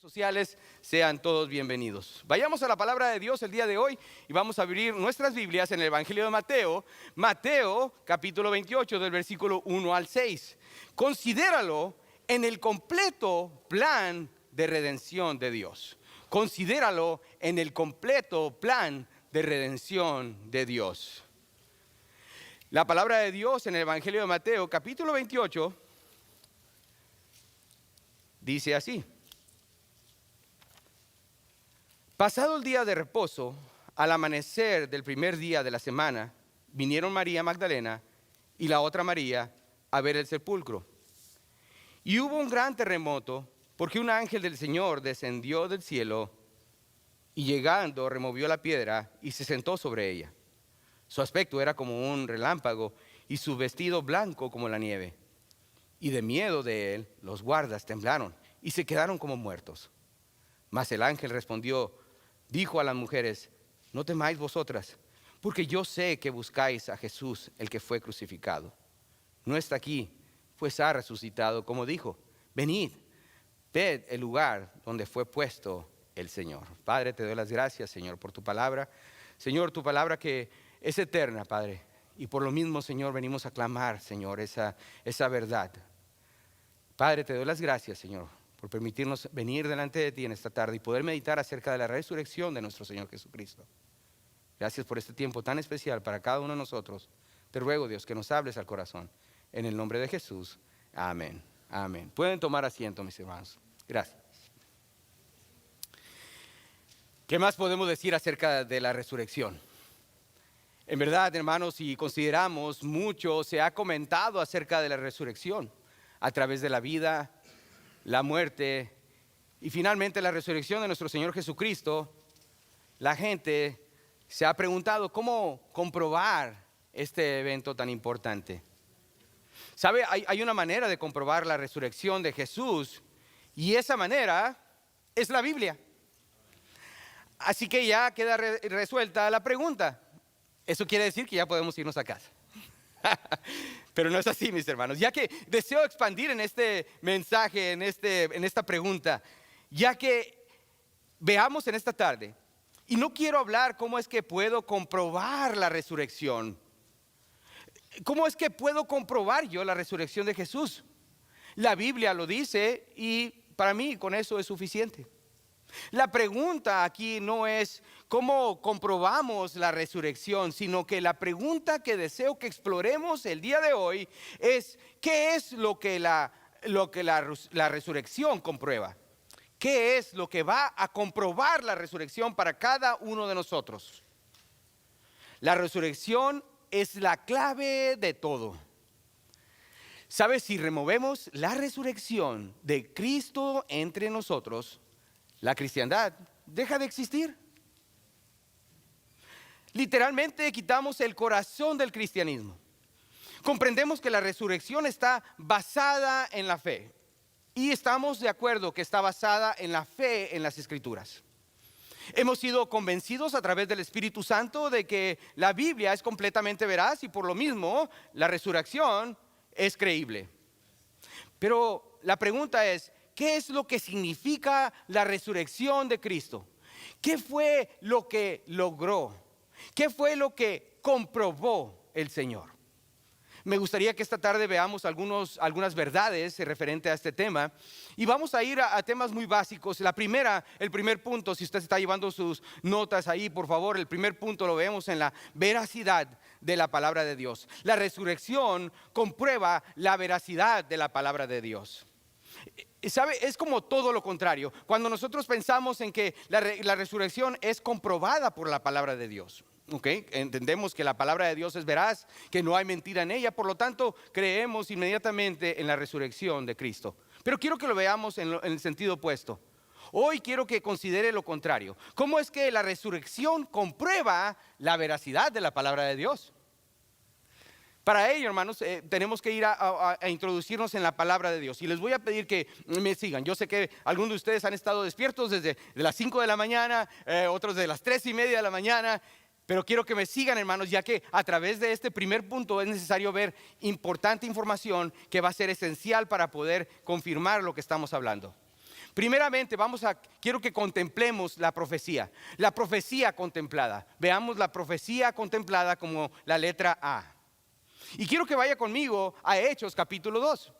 Sociales, sean todos bienvenidos. Vayamos a la palabra de Dios el día de hoy y vamos a abrir nuestras Biblias en el Evangelio de Mateo, Mateo capítulo 28 del versículo 1 al 6. Considéralo en el completo plan de redención de Dios. Considéralo en el completo plan de redención de Dios. La palabra de Dios en el Evangelio de Mateo capítulo 28 dice así: pasado el día de reposo, al amanecer del primer día de la semana, vinieron María Magdalena y la otra María a ver el sepulcro. Y hubo un gran terremoto, porque un ángel del Señor descendió del cielo y llegando removió la piedra y se sentó sobre ella. Su aspecto era como un relámpago y su vestido blanco como la nieve. Y de miedo de él, los guardas temblaron y se quedaron como muertos. Mas el ángel respondió, dijo a las mujeres: no temáis vosotras, porque yo sé que buscáis a Jesús, el que fue crucificado. No está aquí, pues ha resucitado, como dijo. Venid, ved el lugar donde fue puesto el Señor. Padre, te doy las gracias, Señor, por tu palabra. Señor, tu palabra que es eterna, Padre. Y por lo mismo, Señor, venimos a clamar, Señor, esa verdad. Padre, te doy las gracias, Señor, por permitirnos venir delante de ti en esta tarde y poder meditar acerca de la resurrección de nuestro Señor Jesucristo. Gracias por este tiempo tan especial para cada uno de nosotros. Te ruego, Dios, que nos hables al corazón. En el nombre de Jesús, amén. Amén. Pueden tomar asiento, mis hermanos. Gracias. ¿Qué más podemos decir acerca de la resurrección? En verdad, hermanos, si consideramos, mucho se ha comentado acerca de la resurrección a través de la vida, la muerte y finalmente la resurrección de nuestro Señor Jesucristo. La gente se ha preguntado cómo comprobar este evento tan importante. ¿Sabe? Hay una manera de comprobar la resurrección de Jesús y esa manera es la Biblia. Así que ya queda resuelta la pregunta. Eso quiere decir que ya podemos irnos a casa. Pero no es así, mis hermanos. Ya que deseo expandir en este mensaje, en esta pregunta, ya que veamos en esta tarde, y no quiero hablar cómo es que puedo comprobar la resurrección. ¿Cómo es que puedo comprobar yo la resurrección de Jesús? La Biblia lo dice y para mí con eso es suficiente. La pregunta aquí no es cómo comprobamos la resurrección, sino que la pregunta que deseo que exploremos el día de hoy es: ¿qué es lo que la resurrección comprueba? ¿Qué es lo que va a comprobar la resurrección para cada uno de nosotros? La resurrección es la clave de todo. ¿Sabes? Si removemos la resurrección de Cristo entre nosotros, la cristiandad deja de existir. Literalmente quitamos el corazón del cristianismo. Comprendemos que la resurrección está basada en la fe. Y estamos de acuerdo que está basada en la fe en las Escrituras. Hemos sido convencidos a través del Espíritu Santo de que la Biblia es completamente veraz y por lo mismo la resurrección es creíble. Pero la pregunta es: ¿qué es lo que significa la resurrección de Cristo? ¿Qué fue lo que logró? ¿Qué fue lo que comprobó el Señor? Me gustaría que esta tarde veamos algunas verdades referente a este tema. Y vamos a ir a temas muy básicos. El primer punto, si usted está llevando sus notas ahí, por favor, el primer punto lo vemos en la veracidad de la palabra de Dios. La resurrección comprueba la veracidad de la palabra de Dios. ¿Sabe? Es como todo lo contrario. Cuando nosotros pensamos en que la resurrección es comprobada por la palabra de Dios, ¿okay? Entendemos que la palabra de Dios es veraz, que no hay mentira en ella, por lo tanto creemos inmediatamente en la resurrección de Cristo. Pero quiero que lo veamos en el sentido opuesto. Hoy quiero que considere lo contrario. ¿Cómo es que la resurrección comprueba la veracidad de la palabra de Dios? Para ello, hermanos, tenemos que ir a introducirnos en la palabra de Dios. Y les voy a pedir que me sigan. Yo sé que algunos de ustedes han estado despiertos desde las 5 de la mañana, otros de las 3:30 de la mañana. Pero quiero que me sigan, hermanos, ya que a través de este primer punto es necesario ver importante información que va a ser esencial para poder confirmar lo que estamos hablando. Primeramente, quiero que contemplemos la profecía contemplada. Veamos la profecía contemplada como la letra A. Y quiero que vaya conmigo a Hechos capítulo 2.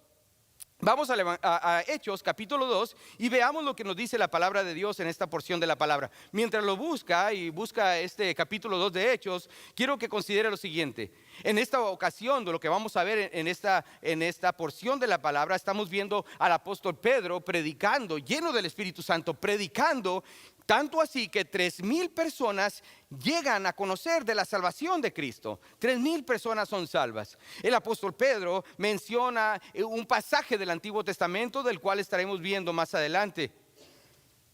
Vamos a Hechos capítulo 2 y veamos lo que nos dice la palabra de Dios en esta porción de la palabra. Mientras lo busca este capítulo 2 de Hechos, quiero que considere lo siguiente. En esta ocasión, de lo que vamos a ver en esta porción de la palabra, estamos viendo al apóstol Pedro predicando, lleno del Espíritu Santo, predicando. Tanto así que 3,000 personas llegan a conocer de la salvación de Cristo. 3,000 personas son salvas. El apóstol Pedro menciona un pasaje del Antiguo Testamento del cual estaremos viendo más adelante.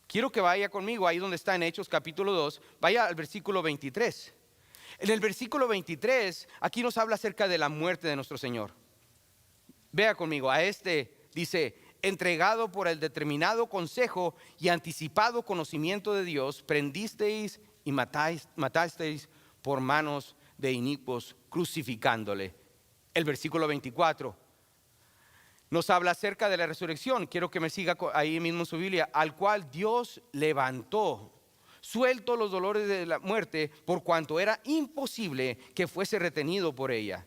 Quiero que vaya conmigo ahí donde está en Hechos capítulo 2, vaya al versículo 23. En el versículo 23, aquí nos habla acerca de la muerte de nuestro Señor. Vea conmigo, dice: entregado por el determinado consejo y anticipado conocimiento de Dios, prendisteis y matasteis por manos de inicuos, crucificándole. El versículo 24 nos habla acerca de la resurrección. Quiero que me siga ahí mismo en su Biblia. Al cual Dios levantó, suelto los dolores de la muerte, por cuanto era imposible que fuese retenido por ella.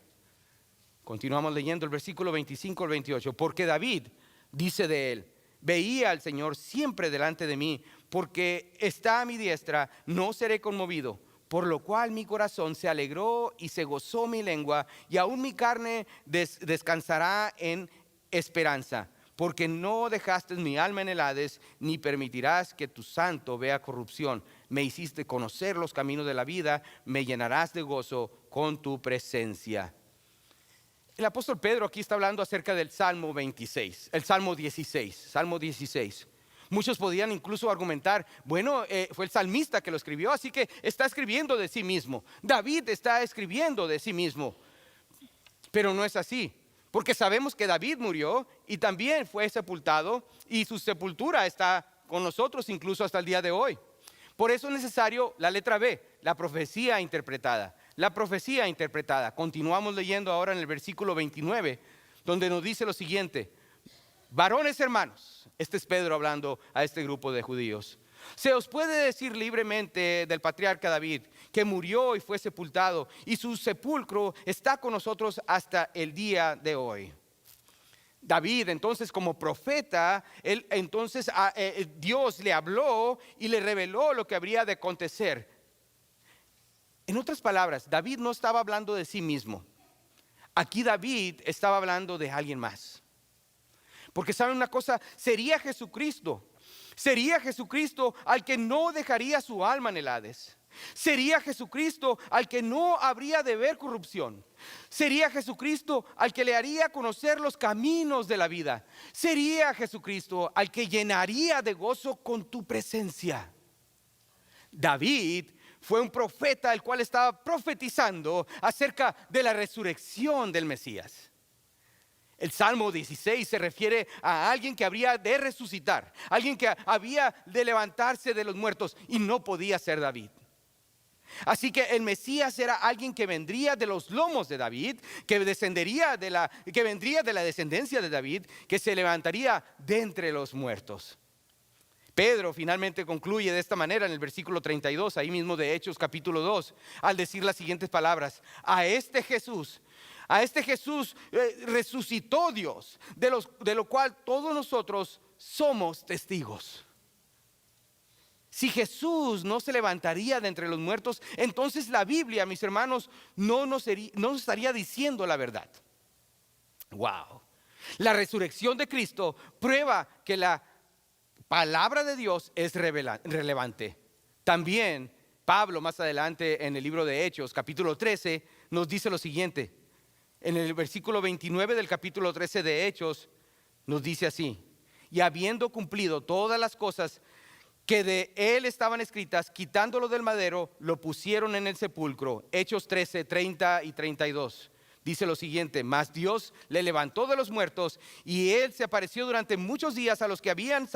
Continuamos leyendo el versículo 25 al 28. Porque David dice de él: veía al Señor siempre delante de mí, porque está a mi diestra, no seré conmovido. Por lo cual mi corazón se alegró y se gozó mi lengua, y aún mi carne descansará en esperanza. Porque no dejaste mi alma en el Hades, ni permitirás que tu santo vea corrupción. Me hiciste conocer los caminos de la vida, me llenarás de gozo con tu presencia. El apóstol Pedro aquí está hablando acerca del Salmo 16, el Salmo 16. Muchos podían incluso argumentar, bueno, fue el salmista que lo escribió, así que está escribiendo de sí mismo. David está escribiendo de sí mismo. Pero no es así, porque sabemos que David murió y también fue sepultado, y su sepultura está con nosotros incluso hasta el día de hoy. Por eso es necesario la letra B, la profecía interpretada. La profecía interpretada. Continuamos leyendo ahora en el versículo 29, donde nos dice lo siguiente: varones hermanos, este es Pedro hablando a este grupo de judíos, se os puede decir libremente del patriarca David, que murió y fue sepultado, y su sepulcro está con nosotros hasta el día de hoy. David, entonces, como profeta, Dios le habló y le reveló lo que habría de acontecer. En otras palabras, David no estaba hablando de sí mismo. Aquí David estaba hablando de alguien más. Porque saben una cosa, sería Jesucristo al que no dejaría su alma en el Hades. Sería Jesucristo al que no habría de ver corrupción. Sería Jesucristo al que le haría conocer los caminos de la vida. Sería Jesucristo al que llenaría de gozo con tu presencia. David fue un profeta el cual estaba profetizando acerca de la resurrección del Mesías. El Salmo 16 se refiere a alguien que habría de resucitar, alguien que había de levantarse de los muertos, y no podía ser David. Así que el Mesías era alguien que vendría de los lomos de David, que vendría de la descendencia de David, que se levantaría de entre los muertos. Pedro finalmente concluye de esta manera en el versículo 32, ahí mismo de Hechos capítulo 2, al decir las siguientes palabras: a este Jesús resucitó Dios, de lo cual todos nosotros somos testigos. Si Jesús no se levantaría de entre los muertos, entonces la Biblia, mis hermanos, no nos estaría diciendo la verdad. Wow. La resurrección de Cristo prueba que la palabra de Dios es relevante. También Pablo, más adelante en el libro de Hechos capítulo 13, nos dice lo siguiente. En el versículo 29 del capítulo 13 de Hechos nos dice así: y habiendo cumplido todas las cosas que de él estaban escritas, quitándolo del madero, lo pusieron en el sepulcro. Hechos 13, 30 y 32. Dice lo siguiente: mas Dios le levantó de los muertos, y él se apareció durante muchos días a los que habían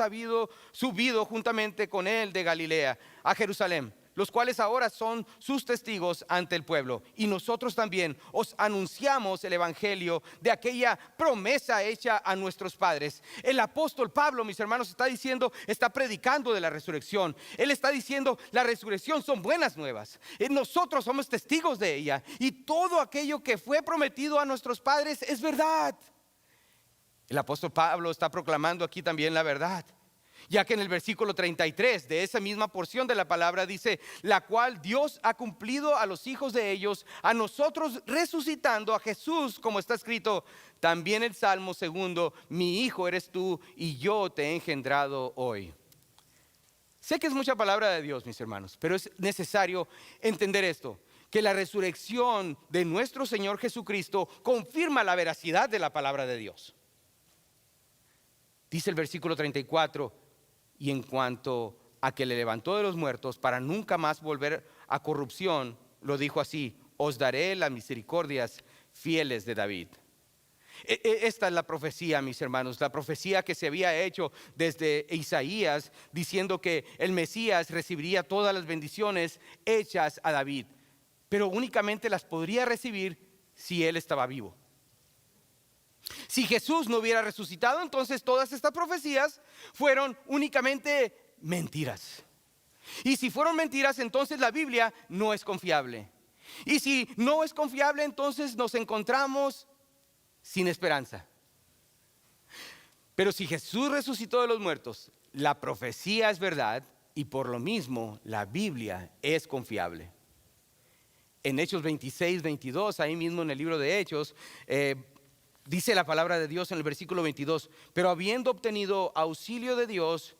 subido juntamente con él de Galilea a Jerusalén, los cuales ahora son sus testigos ante el pueblo. Y nosotros también os anunciamos el evangelio de aquella promesa hecha a nuestros padres. El apóstol Pablo, mis hermanos, está predicando de la resurrección. Él está diciendo, la resurrección son buenas nuevas. Nosotros somos testigos de ella. Y todo aquello que fue prometido a nuestros padres es verdad. El apóstol Pablo está proclamando aquí también la verdad, ya que en el versículo 33 de esa misma porción de la palabra dice, la cual Dios ha cumplido a los hijos de ellos, a nosotros resucitando a Jesús, como está escrito también el Salmo 2, mi hijo eres tú y yo te he engendrado hoy. Sé que es mucha palabra de Dios, mis hermanos, pero es necesario entender esto, que la resurrección de nuestro Señor Jesucristo confirma la veracidad de la palabra de Dios. Dice el versículo 34, y en cuanto a que le levantó de los muertos para nunca más volver a corrupción, lo dijo así, os daré las misericordias fieles de David. Esta es la profecía, mis hermanos, la profecía que se había hecho desde Isaías, diciendo que el Mesías recibiría todas las bendiciones hechas a David, pero únicamente las podría recibir si él estaba vivo. Si Jesús no hubiera resucitado, entonces todas estas profecías fueron únicamente mentiras. Y si fueron mentiras, entonces la Biblia no es confiable. Y si no es confiable, entonces nos encontramos sin esperanza. Pero si Jesús resucitó de los muertos, la profecía es verdad y por lo mismo la Biblia es confiable. En Hechos 26, 22, ahí mismo en el libro de Hechos, dice la palabra de Dios en el versículo 22, pero habiendo obtenido auxilio de Dios,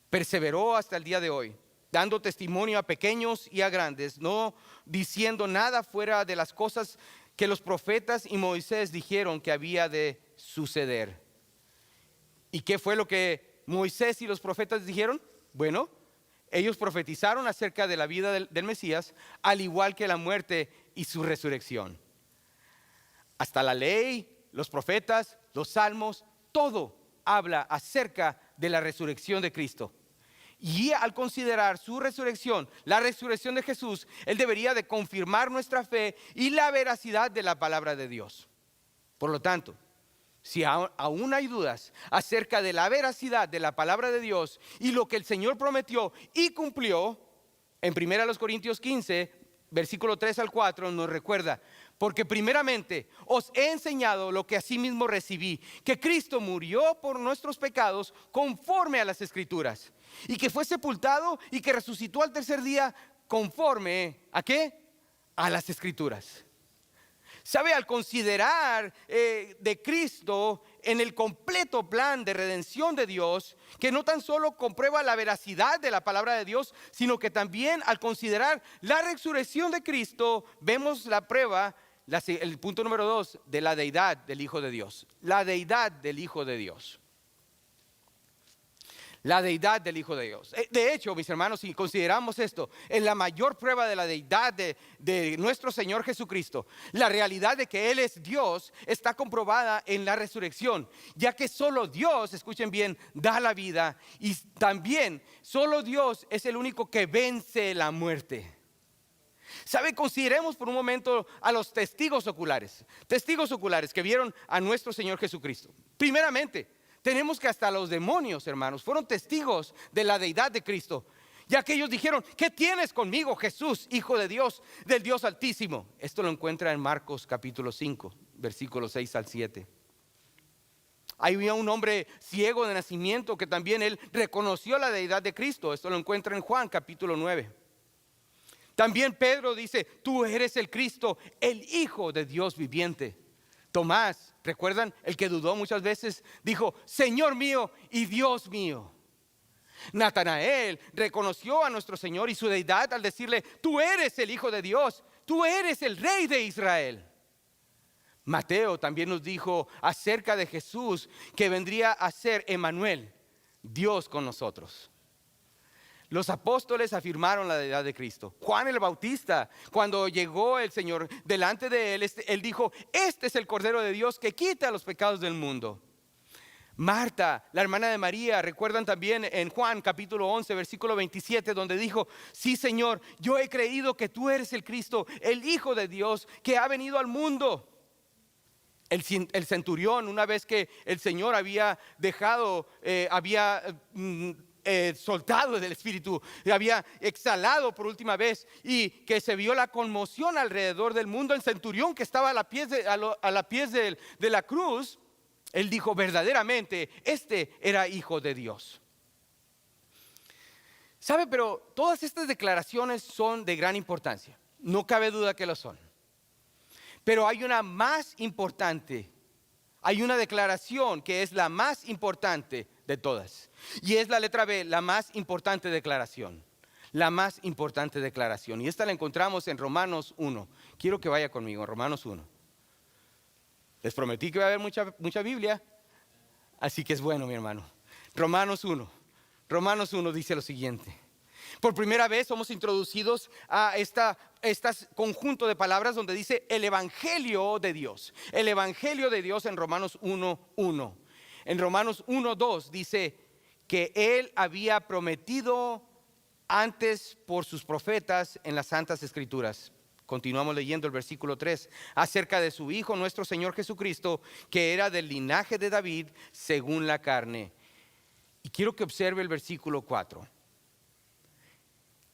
perseveró hasta el día de hoy, dando testimonio a pequeños y a grandes, no diciendo nada fuera de las cosas que los profetas y Moisés dijeron que había de suceder. ¿Y qué fue lo que Moisés y los profetas dijeron? Bueno, ellos profetizaron acerca de la vida del Mesías, al igual que la muerte y su resurrección. Hasta la ley, los profetas, los salmos, todo habla acerca de la resurrección de Cristo. Y al considerar su resurrección, la resurrección de Jesús, Él debería de confirmar nuestra fe y la veracidad de la palabra de Dios. Por lo tanto, si aún hay dudas acerca de la veracidad de la palabra de Dios y lo que el Señor prometió y cumplió, en 1 Corintios 15, versículo 3 al 4 nos recuerda, porque primeramente os he enseñado lo que asimismo recibí, que Cristo murió por nuestros pecados conforme a las Escrituras, y que fue sepultado y que resucitó al tercer día conforme ¿a qué? A las Escrituras. ¿Sabe? Al considerar de Cristo en el completo plan de redención de Dios, que no tan solo comprueba la veracidad de la palabra de Dios, sino que también al considerar la resurrección de Cristo, vemos la prueba, el punto número 2, de la deidad del Hijo de Dios. La deidad del Hijo de Dios. La deidad del Hijo de Dios. De hecho, mis hermanos, si consideramos esto, en la mayor prueba de la deidad de nuestro Señor Jesucristo, la realidad de que Él es Dios está comprobada en la resurrección, ya que solo Dios, escuchen bien, da la vida, y también solo Dios es el único que vence la muerte. ¿Sabe? Consideremos por un momento a los testigos oculares que vieron a nuestro Señor Jesucristo. Primeramente, tenemos que hasta los demonios, hermanos, fueron testigos de la deidad de Cristo, ya que ellos dijeron, ¿qué tienes conmigo, Jesús, Hijo de Dios, del Dios Altísimo? Esto lo encuentra en Marcos capítulo 5, versículos 6 al 7. Había un hombre ciego de nacimiento que también él reconoció la deidad de Cristo. Esto lo encuentra en Juan capítulo 9. También Pedro dice, tú eres el Cristo, el Hijo de Dios viviente. Tomás, ¿recuerdan? El que dudó muchas veces, dijo, Señor mío y Dios mío. Natanael reconoció a nuestro Señor y su deidad al decirle, tú eres el Hijo de Dios, tú eres el Rey de Israel. Mateo también nos dijo acerca de Jesús que vendría a ser Emmanuel, Dios con nosotros. Los apóstoles afirmaron la deidad de Cristo. Juan el Bautista, cuando llegó el Señor delante de él, él dijo, este es el Cordero de Dios que quita los pecados del mundo. Marta, la hermana de María, recuerdan también en Juan capítulo 11, versículo 27, donde dijo: sí, Señor, yo he creído que tú eres el Cristo, el Hijo de Dios, que ha venido al mundo. El centurión, una vez que el Señor había dejado, soltado del Espíritu, había exhalado por última vez, y que se vio la conmoción alrededor del mundo, el centurión que estaba a la pies de la cruz, él dijo: verdaderamente este era Hijo de Dios. ¿Sabe? Pero todas estas declaraciones son de gran importancia, no cabe duda que lo son. Pero hay una más importante, hay una declaración que es la más importante de todas. Y es la letra B, la más importante declaración. La más importante declaración. Y esta la encontramos en Romanos 1. Quiero que vaya conmigo, Romanos 1. Les prometí que iba a haber mucha Biblia, así que es bueno, mi hermano. Romanos 1. Romanos 1 dice lo siguiente. Por primera vez somos introducidos a este conjunto de palabras donde dice el Evangelio de Dios. El Evangelio de Dios en Romanos 1:1. En Romanos 1:2 dice que Él había prometido antes por sus profetas en las Santas Escrituras. Continuamos leyendo el versículo 3, acerca de su Hijo, nuestro Señor Jesucristo, que era del linaje de David según la carne. Y quiero que observe el versículo 4.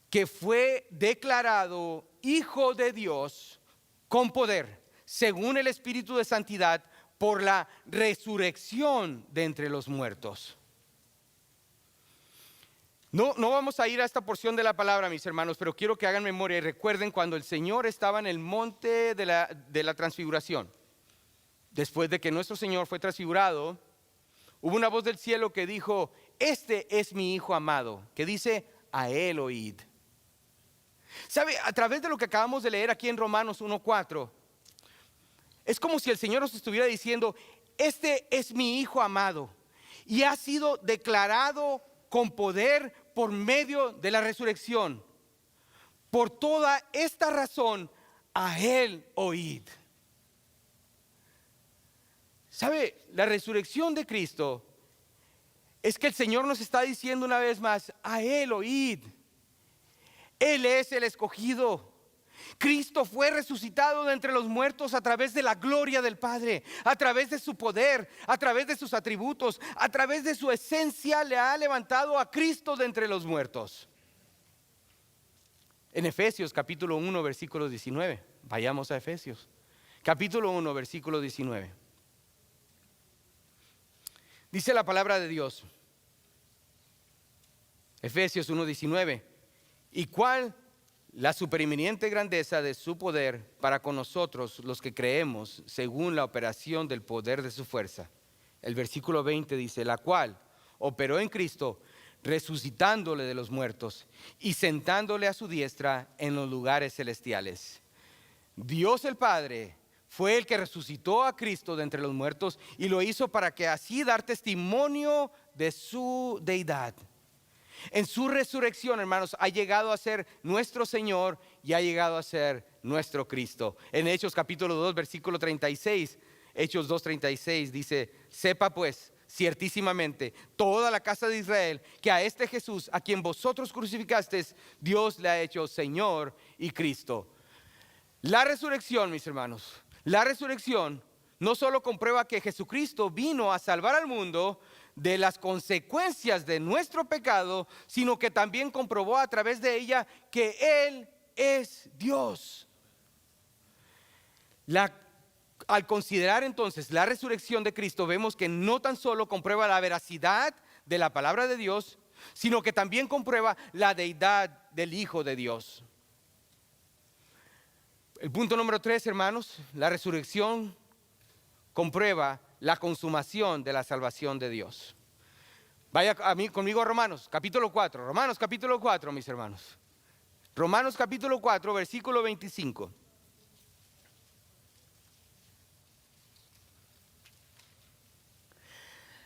Que fue declarado Hijo de Dios con poder, según el Espíritu de Santidad, por la resurrección de entre los muertos. No vamos a ir a esta porción de la palabra, mis hermanos, pero quiero que hagan memoria y recuerden cuando el Señor estaba en el monte de la transfiguración. Después de que nuestro Señor fue transfigurado, hubo una voz del cielo que dijo: este es mi Hijo amado, que dice: a Él oíd. ¿Sabe? A través de lo que acabamos de leer aquí en Romanos 1:4, es como si el Señor nos estuviera diciendo: este es mi Hijo amado y ha sido declarado con poder por medio de la resurrección. Por toda esta razón, a Él oíd. ¿Sabe? La resurrección de Cristo es que el Señor nos está diciendo una vez más: a Él oíd. Él es el escogido. Cristo fue resucitado de entre los muertos a través de la gloria del Padre, a través de su poder, a través de sus atributos, a través de su esencia le ha levantado a Cristo de entre los muertos. En Efesios capítulo 1 versículo 19, vayamos a Efesios capítulo 1 versículo 19. Dice la palabra de Dios, Efesios 1:19: ¿y cuál la supereminente grandeza de su poder para con nosotros los que creemos, según la operación del poder de su fuerza? El versículo 20 dice: la cual operó en Cristo, resucitándole de los muertos y sentándole a su diestra en los lugares celestiales. Dios el Padre fue el que resucitó a Cristo de entre los muertos y lo hizo para que así dar testimonio de su deidad. En su resurrección, hermanos, ha llegado a ser nuestro Señor y ha llegado a ser nuestro Cristo. En Hechos capítulo 2 versículo 36, Hechos 2:36 dice: sepa pues ciertísimamente toda la casa de Israel que a este Jesús, a quien vosotros crucificasteis, Dios le ha hecho Señor y Cristo. La resurrección, mis hermanos, la resurrección no solo comprueba que Jesucristo vino a salvar al mundo de las consecuencias de nuestro pecado, sino que también comprobó a través de ella que Él es Dios. Al considerar entonces la resurrección de Cristo, vemos que no tan solo comprueba la veracidad de la palabra de Dios, sino que también comprueba la deidad del Hijo de Dios. El punto número 3, hermanos: la resurrección comprueba la consumación de la salvación de Dios. Vaya conmigo a Romanos capítulo 4. Romanos capítulo 4, mis hermanos. Romanos capítulo 4, versículo 25.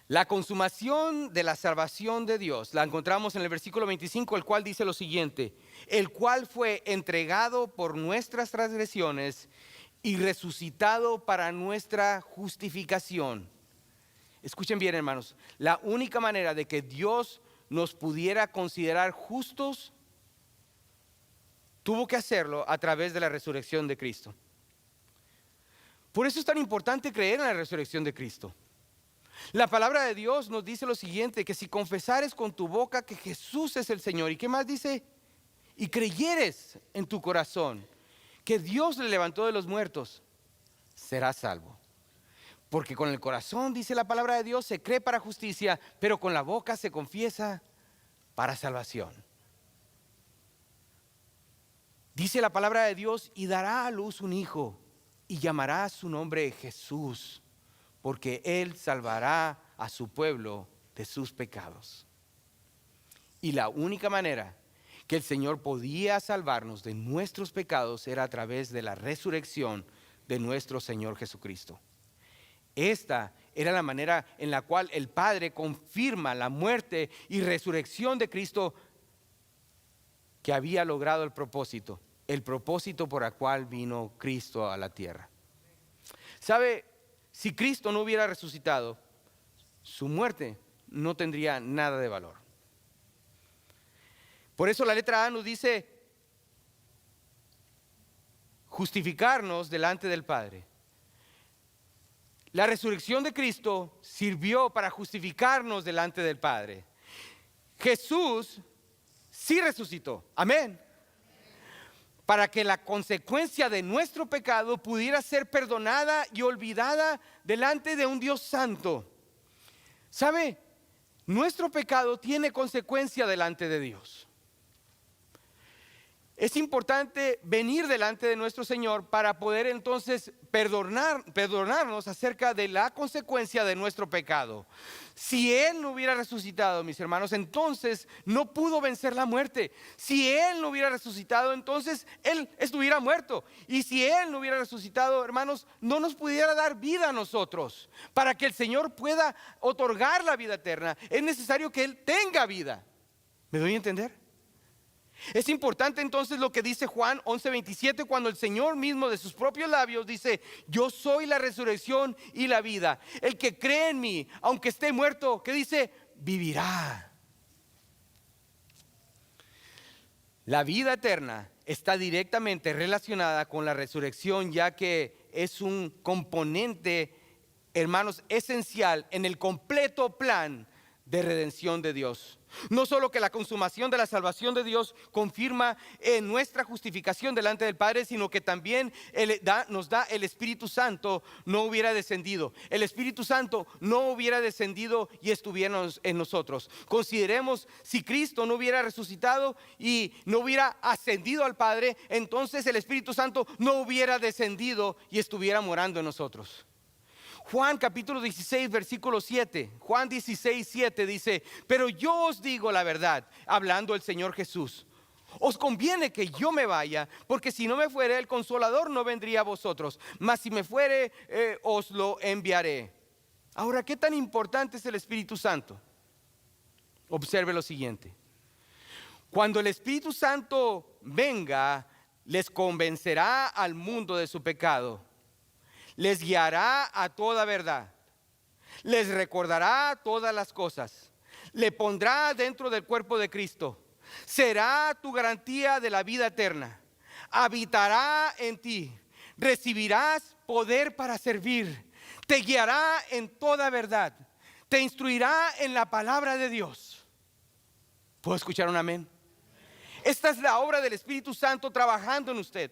La consumación de la salvación de Dios la encontramos en el versículo 25, el cual dice lo siguiente: el cual fue entregado por nuestras transgresiones y resucitado para nuestra justificación. escuchen bien, hermanos, la única manera de que Dios nos pudiera considerar justos, tuvo que hacerlo a través de la resurrección de Cristo. Por eso es tan importante creer en la resurrección de Cristo. La palabra de Dios nos dice lo siguiente, que si confesares con tu boca que Jesús es el Señor, ¿y qué más dice? Y creyeres en tu corazón que Dios le levantó de los muertos, serás salvo. Porque con el corazón, dice la palabra de Dios, se cree para justicia, pero con la boca se confiesa para salvación. Dice la palabra de Dios, y dará a luz un hijo, y llamará su nombre Jesús, porque Él salvará a su pueblo de sus pecados. Y la única manera que el Señor podía salvarnos de nuestros pecados era a través de la resurrección de nuestro Señor Jesucristo. Esta era la manera en la cual el Padre confirma la muerte y resurrección de Cristo, que había logrado el propósito por el cual vino Cristo a la tierra. ¿Sabe? Si Cristo no hubiera resucitado, su muerte no tendría nada de valor. Por eso la letra A nos dice justificarnos delante del Padre. La resurrección de Cristo sirvió para justificarnos delante del Padre. Jesús sí resucitó. Amén. Para que la consecuencia de nuestro pecado pudiera ser perdonada y olvidada delante de un Dios santo. ¿Sabe? Nuestro pecado tiene consecuencia delante de Dios. Es importante venir delante de nuestro Señor para poder entonces perdonarnos acerca de la consecuencia de nuestro pecado. Si Él no hubiera resucitado, mis hermanos, entonces no pudo vencer la muerte. Si Él no hubiera resucitado, entonces Él estuviera muerto. Y si Él no hubiera resucitado, hermanos, no nos pudiera dar vida a nosotros. Para que el Señor pueda otorgar la vida eterna, es necesario que Él tenga vida. ¿Me doy a entender? Es importante entonces lo que dice Juan 11:27, cuando el Señor mismo de sus propios labios dice: yo soy la resurrección y la vida. El que cree en mí, aunque esté muerto, ¿qué dice? Vivirá. La vida eterna está directamente relacionada con la resurrección, ya que es un componente, hermanos, esencial en el completo plan de redención de Dios. No solo que la consumación de la salvación de Dios confirma en nuestra justificación delante del Padre, sino que también nos da el Espíritu Santo no hubiera descendido. El Espíritu Santo no hubiera descendido y estuviera en nosotros. Consideremos, si Cristo no hubiera resucitado y no hubiera ascendido al Padre, entonces el Espíritu Santo no hubiera descendido y estuviera morando en nosotros. Juan capítulo 16 versículo 7, Juan 16, 7 dice: pero yo os digo la verdad, hablando el Señor Jesús, os conviene que yo me vaya, porque si no me fuere, el Consolador no vendría a vosotros, mas si me fuere, os lo enviaré. Ahora, ¿qué tan importante es el Espíritu Santo? Observe lo siguiente: cuando el Espíritu Santo venga, les convencerá al mundo de su pecado, les guiará a toda verdad, les recordará todas las cosas, le pondrá dentro del cuerpo de Cristo, será tu garantía de la vida eterna, habitará en ti, recibirás poder para servir, te guiará en toda verdad, te instruirá en la palabra de Dios. ¿Puedo escuchar un amén? Esta es la obra del Espíritu Santo trabajando en usted.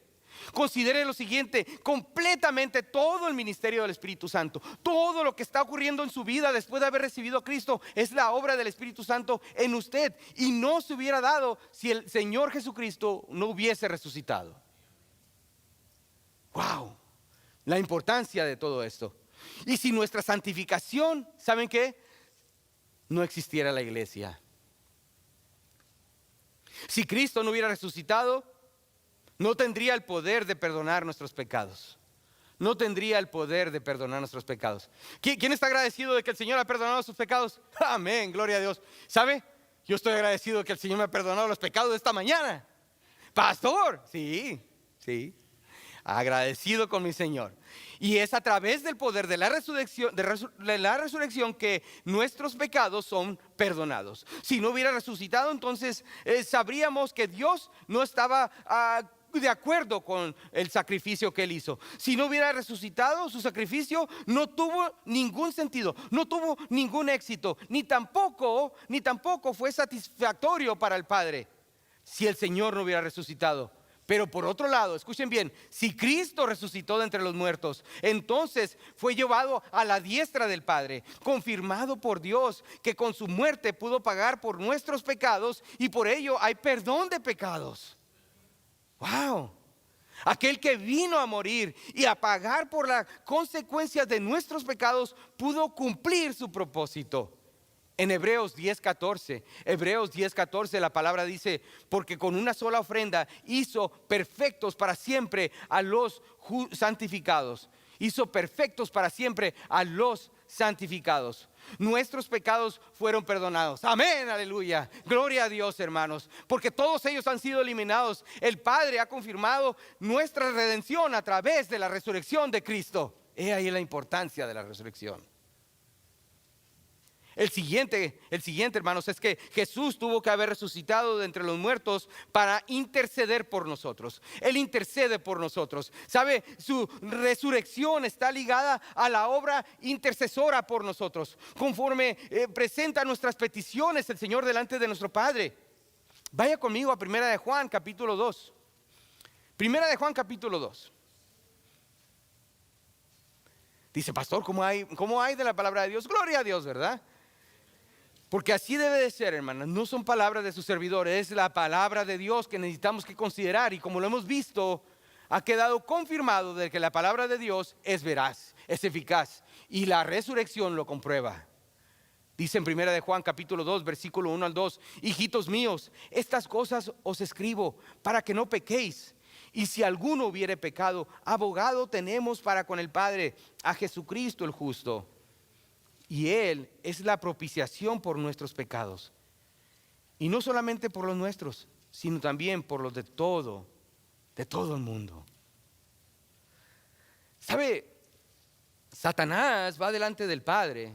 Considere lo siguiente: completamente todo el ministerio del Espíritu Santo, todo lo que está ocurriendo en su vida después de haber recibido a Cristo, es la obra del Espíritu Santo en usted, y no se hubiera dado si el Señor Jesucristo no hubiese resucitado. Wow, la importancia de todo esto. Y si nuestra santificación, ¿saben qué? No existiera la iglesia. Si Cristo no hubiera resucitado, no tendría el poder de perdonar nuestros pecados. No tendría el poder de perdonar nuestros pecados. ¿Quién está agradecido de que el Señor ha perdonado sus pecados? Amén, gloria a Dios. ¿Sabe? Yo estoy agradecido de que el Señor me ha perdonado los pecados de esta mañana. Pastor, sí. agradecido con mi Señor. Y es a través del poder de la resurrección, que nuestros pecados son perdonados. Si no hubiera resucitado, entonces sabríamos que Dios no estaba de acuerdo con el sacrificio que Él hizo. Si no hubiera resucitado, su sacrificio no tuvo ningún sentido, no tuvo ningún éxito, ni tampoco fue satisfactorio para el Padre si el Señor no hubiera resucitado. Pero por otro lado, escuchen bien, si Cristo resucitó de entre los muertos, entonces fue llevado a la diestra del Padre, confirmado por Dios que con su muerte pudo pagar por nuestros pecados, y por ello hay perdón de pecados. ¡Wow! Aquel que vino a morir y a pagar por las consecuencias de nuestros pecados pudo cumplir su propósito. En Hebreos 10:14, la palabra dice: porque con una sola ofrenda hizo perfectos para siempre a los santificados. Hizo perfectos para siempre a los santificados. Nuestros pecados fueron perdonados. Amén, aleluya. Gloria a Dios, hermanos. Porque todos ellos han sido eliminados. El Padre ha confirmado nuestra redención a través de la resurrección de Cristo. He ahí la importancia de la resurrección. El siguiente, hermanos, es que Jesús tuvo que haber resucitado de entre los muertos para interceder por nosotros. Él intercede por nosotros. ¿Sabe? Su resurrección está ligada a la obra intercesora por nosotros. Conforme presenta nuestras peticiones el Señor delante de nuestro Padre. Vaya conmigo a Primera de Juan, capítulo 2. Primera de Juan, capítulo 2. Dice: pastor, ¿cómo hay de la palabra de Dios? Gloria a Dios, ¿verdad? Porque así debe de ser, hermanas. No son palabras de sus servidores, es la palabra de Dios que necesitamos que considerar. Y como lo hemos visto, ha quedado confirmado de que la palabra de Dios es veraz, es eficaz, y la resurrección lo comprueba. Dice en Primera de Juan capítulo 2 versículo 1 al 2: hijitos míos, estas cosas os escribo para que no pequéis. Y si alguno hubiere pecado, abogado tenemos para con el Padre, a Jesucristo el justo. Y Él es la propiciación por nuestros pecados. Y no solamente por los nuestros, sino también por los de todo el mundo. ¿Sabe? Satanás va delante del Padre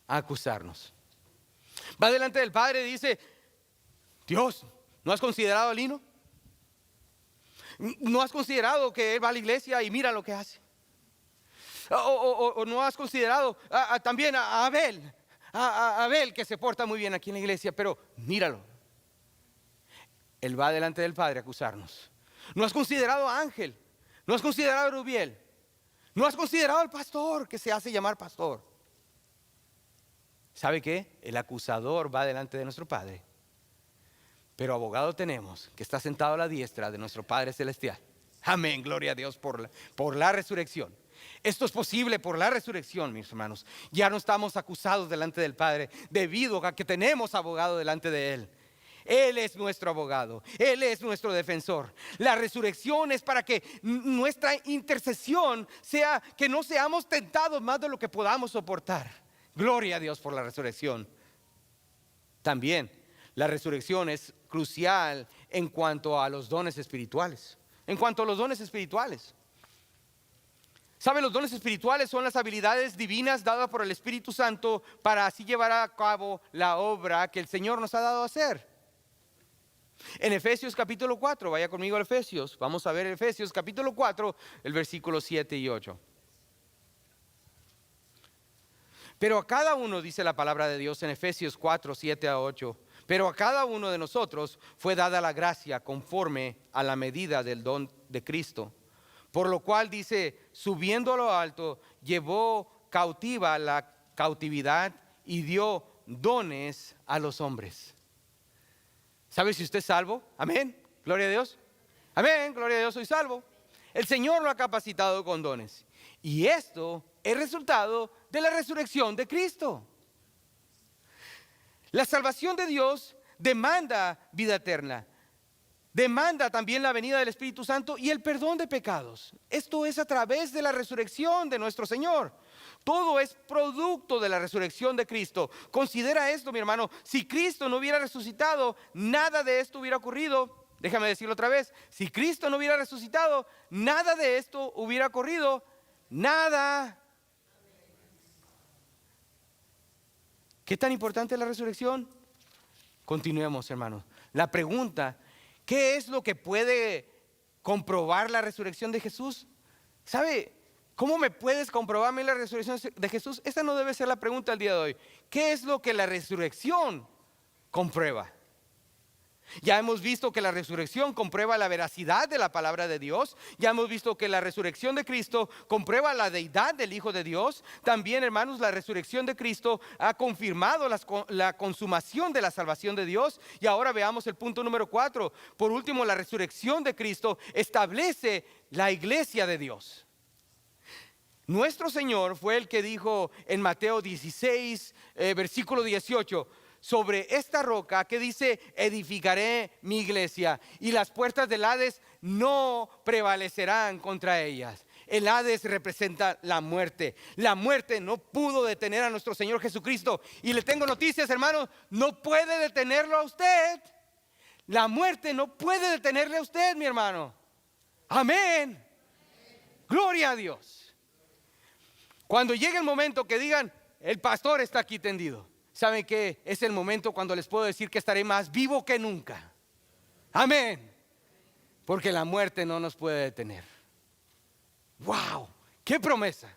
a acusarnos. Va delante del Padre y dice: Dios, ¿no has considerado a Lino? ¿No has considerado que él va a la iglesia y mira lo que hace? O no has considerado también a Abel, a Abel, que se porta muy bien aquí en la iglesia, pero míralo. Él va delante del Padre a acusarnos. No has considerado a Ángel, no has considerado a Rubiel, no has considerado al pastor que se hace llamar pastor. ¿Sabe qué? El acusador va delante de nuestro Padre, pero abogado tenemos que está sentado a la diestra de nuestro Padre Celestial. Amén, gloria a Dios por la resurrección. Esto es posible por la resurrección, mis hermanos. Ya no estamos acusados delante del Padre debido a que tenemos abogado delante de Él. Él es nuestro abogado, Él es nuestro defensor. La resurrección es para que nuestra intercesión sea que no seamos tentados más de lo que podamos soportar. Gloria a Dios por la resurrección. También la resurrección es crucial en cuanto a los dones espirituales. ¿Sabe? Los dones espirituales son las habilidades divinas dadas por el Espíritu Santo para así llevar a cabo la obra que el Señor nos ha dado a hacer. En Efesios capítulo 4, vaya conmigo a Efesios. Vamos a ver Efesios capítulo 4, el versículo 7 y 8. Pero a cada uno, dice la palabra de Dios en Efesios 4, 7 a 8, pero a cada uno de nosotros fue dada la gracia conforme a la medida del don de Cristo. Por lo cual dice: subiendo a lo alto, llevó cautiva la cautividad y dio dones a los hombres. ¿Sabe si usted es salvo? Amén, gloria a Dios. Amén, gloria a Dios, soy salvo. El Señor lo ha capacitado con dones. Y esto es resultado de la resurrección de Cristo. La salvación de Dios demanda vida eterna. Demanda también la venida del Espíritu Santo y el perdón de pecados. Esto es a través de la resurrección de nuestro Señor. Todo es producto de la resurrección de Cristo. Considera esto, mi hermano: si Cristo no hubiera resucitado, nada de esto hubiera ocurrido. déjame decirlo otra vez, si Cristo no hubiera resucitado, nada de esto hubiera ocurrido, nada. ¿Qué tan importante es la resurrección? Continuemos, hermanos. La pregunta, ¿qué es lo que puede comprobar la resurrección de Jesús? ¿Sabe? ¿Cómo me puedes comprobarme la resurrección de Jesús? Esta no debe ser la pregunta del día de hoy. ¿Qué es lo que la resurrección comprueba? Ya hemos visto que la resurrección comprueba la veracidad de la palabra de Dios. Ya hemos visto que la resurrección de Cristo comprueba la deidad del Hijo de Dios. También, hermanos, la resurrección de Cristo ha confirmado la consumación de la salvación de Dios. Y ahora veamos el punto número 4. Por último, la resurrección de Cristo establece la iglesia de Dios. Nuestro Señor fue el que dijo en Mateo 16, versículo 18, sobre esta roca que dice, edificaré mi iglesia y las puertas del Hades no prevalecerán contra ellas. El Hades representa la muerte. La muerte no pudo detener a nuestro Señor Jesucristo. Y le tengo noticias, hermanos, no puede detenerlo a usted. La muerte no puede detenerle a usted, mi hermano. Amén. Gloria a Dios. Cuando llegue el momento que digan, el pastor está aquí tendido, ¿saben qué? Es el momento cuando les puedo decir que estaré más vivo que nunca. Amén. Porque la muerte no nos puede detener. ¡Wow! ¡Qué promesa!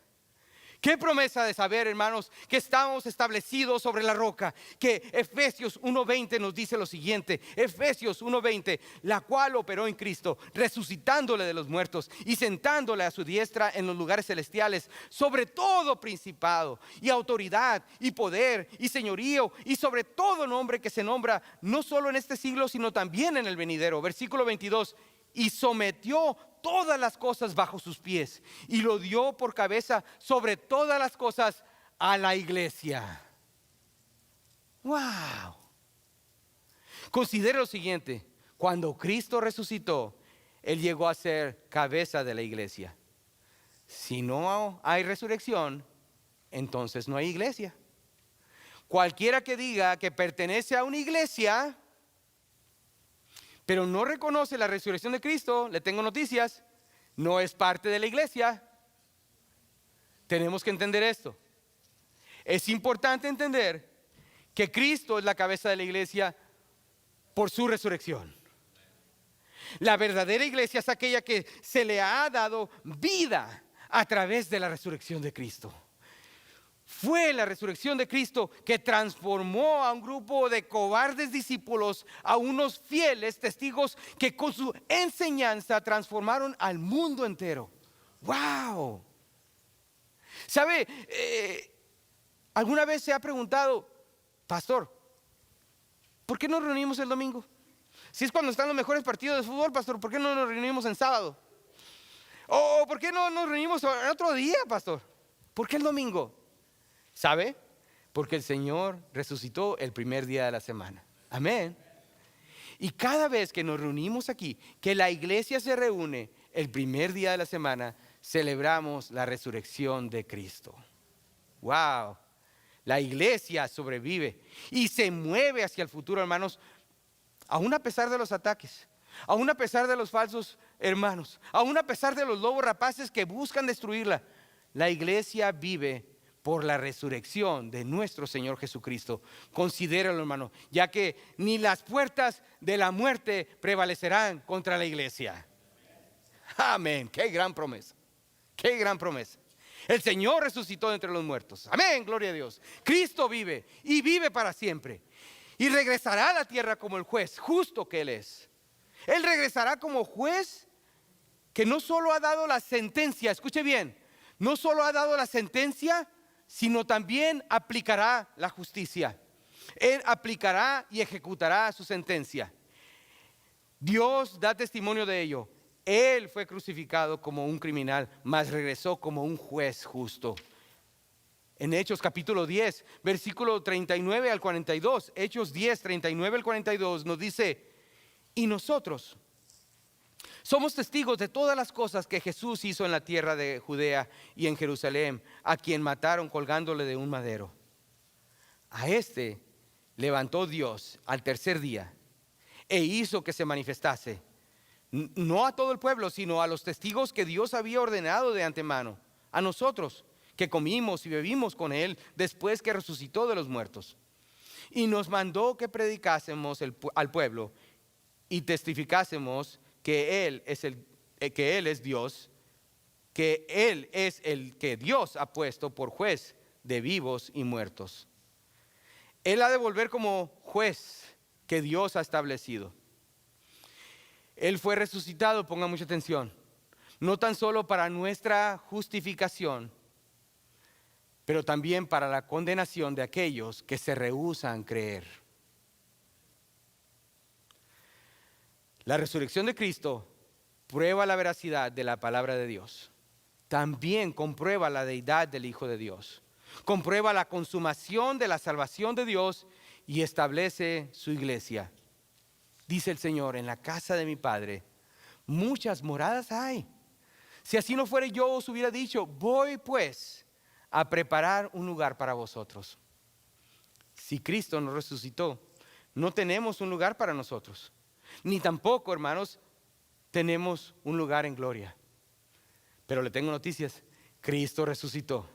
¡Qué promesa de saber, hermanos, que estamos establecidos sobre la roca! Que Efesios 1:20 nos dice lo siguiente. Efesios 1:20, la cual operó en Cristo, resucitándole de los muertos y sentándole a su diestra en los lugares celestiales, sobre todo principado y autoridad y poder y señorío y sobre todo nombre que se nombra no solo en este siglo, sino también en el venidero. Versículo 22, y sometió todas las cosas bajo sus pies y lo dio por cabeza sobre todas las cosas a la iglesia. Wow. Considera lo siguiente: cuando Cristo resucitó, Él llegó a ser cabeza de la iglesia. Si no hay resurrección, entonces no hay iglesia. Cualquiera que diga que pertenece a una iglesia pero no reconoce la resurrección de Cristo, le tengo noticias, no es parte de la iglesia. Tenemos que entender esto. Es importante entender que Cristo es la cabeza de la iglesia por su resurrección. La verdadera iglesia es aquella que se le ha dado vida a través de la resurrección de Cristo. Fue la resurrección de Cristo que transformó a un grupo de cobardes discípulos a unos fieles testigos que con su enseñanza transformaron al mundo entero. ¡Wow! ¿Sabe? ¿Alguna vez se ha preguntado, pastor, ¿por qué nos reunimos el domingo? Si es cuando están los mejores partidos de fútbol, pastor, ¿por qué no nos reunimos en sábado? ¿O por qué no nos reunimos en otro día, pastor? ¿Por qué el domingo? ¿Sabe? Porque el Señor resucitó el primer día de la semana. Amén. Y cada vez que nos reunimos aquí, que la iglesia se reúne el primer día de la semana, celebramos la resurrección de Cristo. Wow. La iglesia sobrevive y se mueve hacia el futuro, hermanos, aún a pesar de los ataques, aún a pesar de los falsos hermanos, aún a pesar de los lobos rapaces que buscan destruirla. La iglesia vive por la resurrección de nuestro Señor Jesucristo. Considéralo, hermano, ya que ni las puertas de la muerte prevalecerán contra la iglesia. Amén. Qué gran promesa. Qué gran promesa. El Señor resucitó de entre los muertos. Amén, gloria a Dios. Cristo vive y vive para siempre. Y regresará a la tierra como el juez justo que Él es. Él regresará como juez que no solo ha dado la sentencia, escuche bien, no solo ha dado la sentencia, sino también aplicará la justicia. Él aplicará y ejecutará su sentencia. Dios da testimonio de ello. Él fue crucificado como un criminal, mas regresó como un juez justo. En Hechos capítulo 10, versículo 39 al 42, Hechos 10, 39 al 42 nos dice, y nosotros somos testigos de todas las cosas que Jesús hizo en la tierra de Judea y en Jerusalén, a quien mataron colgándole de un madero. A este levantó Dios al tercer día, e hizo que se manifestase, no a todo el pueblo, sino a los testigos que Dios había ordenado de antemano, a nosotros que comimos y bebimos con Él después que resucitó de los muertos. Y nos mandó que predicásemos al pueblo y testificásemos que Él es Dios, que Él es el que Dios ha puesto por juez de vivos y muertos. Él ha de volver como juez que Dios ha establecido. Él fue resucitado, ponga mucha atención, no tan solo para nuestra justificación, pero también para la condenación de aquellos que se rehúsan a creer. La resurrección de Cristo prueba la veracidad de la palabra de Dios. También comprueba la deidad del Hijo de Dios. Comprueba la consumación de la salvación de Dios y establece su iglesia. Dice el Señor, en la casa de mi Padre muchas moradas hay. Si así no fuera, yo os hubiera dicho, voy pues a preparar un lugar para vosotros. Si Cristo nos resucitó, no tenemos un lugar para nosotros, ni tampoco, hermanos, tenemos un lugar en gloria. Pero le tengo noticias, Cristo resucitó.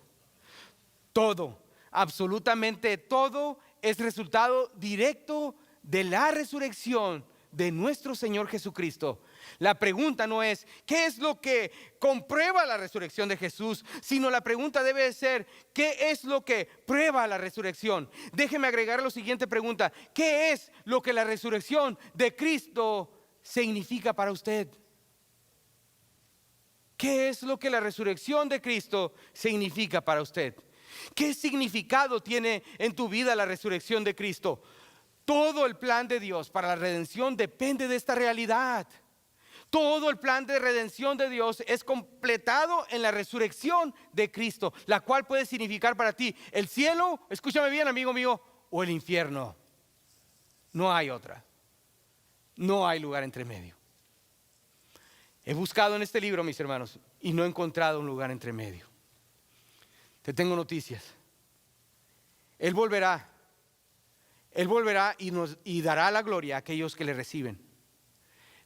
Todo, absolutamente todo, es resultado directo de la resurrección de nuestro Señor Jesucristo. La pregunta no es ¿qué es lo que comprueba la resurrección de Jesús? Sino la pregunta debe ser ¿qué es lo que prueba la resurrección? Déjeme agregar la siguiente pregunta: ¿qué es lo que la resurrección de Cristo significa para usted? ¿Qué es lo que la resurrección de Cristo significa para usted? ¿Qué significado tiene en tu vida la resurrección de Cristo? Todo el plan de Dios para la redención depende de esta realidad. Todo el plan de redención de Dios es completado en la resurrección de Cristo, la cual puede significar para ti el cielo, escúchame bien, amigo mío, o el infierno. No hay otra. No hay lugar entre medio. He buscado en este libro, mis hermanos, y no he encontrado un lugar entre medio. Te tengo noticias. Él volverá y dará la gloria a aquellos que le reciben,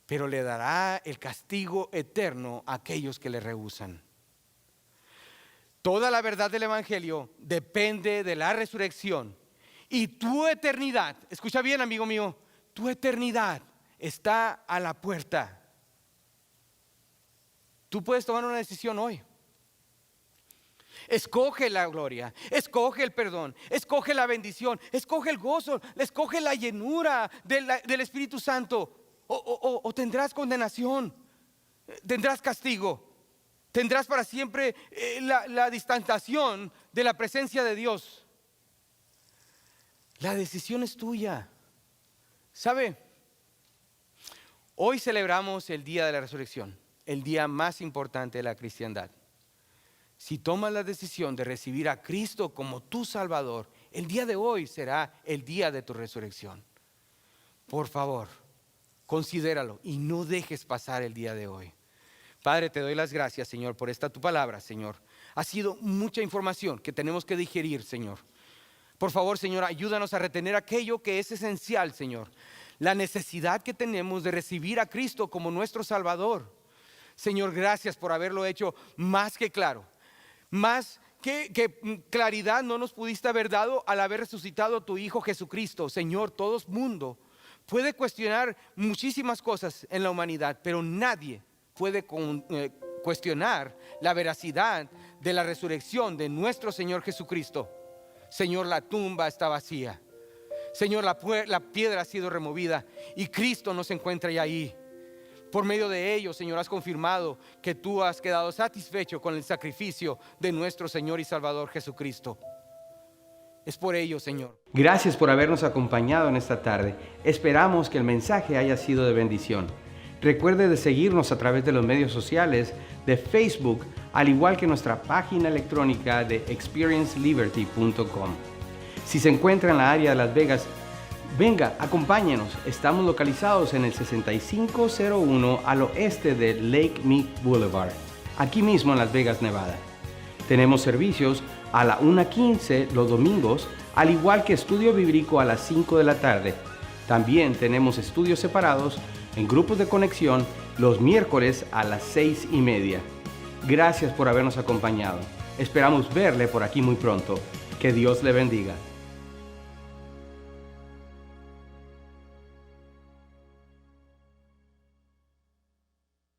pero le dará el castigo eterno a aquellos que le rehúsan. Toda la verdad del Evangelio depende de la resurrección, y tu eternidad, escucha bien, amigo mío, tu eternidad está a la puerta. Tú puedes tomar una decisión hoy. Escoge la gloria, escoge el perdón, escoge la bendición, escoge el gozo, escoge la llenura del Espíritu Santo, o tendrás condenación, tendrás castigo, tendrás para siempre la distanciación de la presencia de Dios. La decisión es tuya. ¿Sabe? Hoy celebramos el día de la resurrección, el día más importante de la cristiandad. Si tomas la decisión de recibir a Cristo como tu Salvador, el día de hoy será el día de tu resurrección. Por favor, considéralo y no dejes pasar el día de hoy. Padre, te doy las gracias, Señor, por esta tu palabra, Señor. Ha sido mucha información que tenemos que digerir, Señor. Por favor, Señor, ayúdanos a retener aquello que es esencial, Señor. La necesidad que tenemos de recibir a Cristo como nuestro Salvador. Señor, gracias por haberlo hecho más que claro. Más que claridad no nos pudiste haber dado al haber resucitado a tu Hijo Jesucristo. Señor, todo mundo puede cuestionar muchísimas cosas en la humanidad, pero nadie puede cuestionar la veracidad de la resurrección de nuestro Señor Jesucristo. Señor, la tumba está vacía. Señor, la piedra ha sido removida y Cristo no se encuentra ya ahí. Por medio de ello, Señor, has confirmado que tú has quedado satisfecho con el sacrificio de nuestro Señor y Salvador Jesucristo. Es por ello, Señor. Gracias por habernos acompañado en esta tarde. Esperamos que el mensaje haya sido de bendición. Recuerde de seguirnos a través de los medios sociales de Facebook, al igual que nuestra página electrónica de experienceliberty.com. Si se encuentra en la área de Las Vegas, venga, acompáñenos. Estamos localizados en el 6501 al oeste de Lake Mead Boulevard, aquí mismo en Las Vegas, Nevada. Tenemos servicios a la 1:15 los domingos, al igual que estudio bíblico a las 5 de la tarde. También tenemos estudios separados en grupos de conexión los miércoles a las 6:30. Gracias por habernos acompañado. Esperamos verle por aquí muy pronto. Que Dios le bendiga.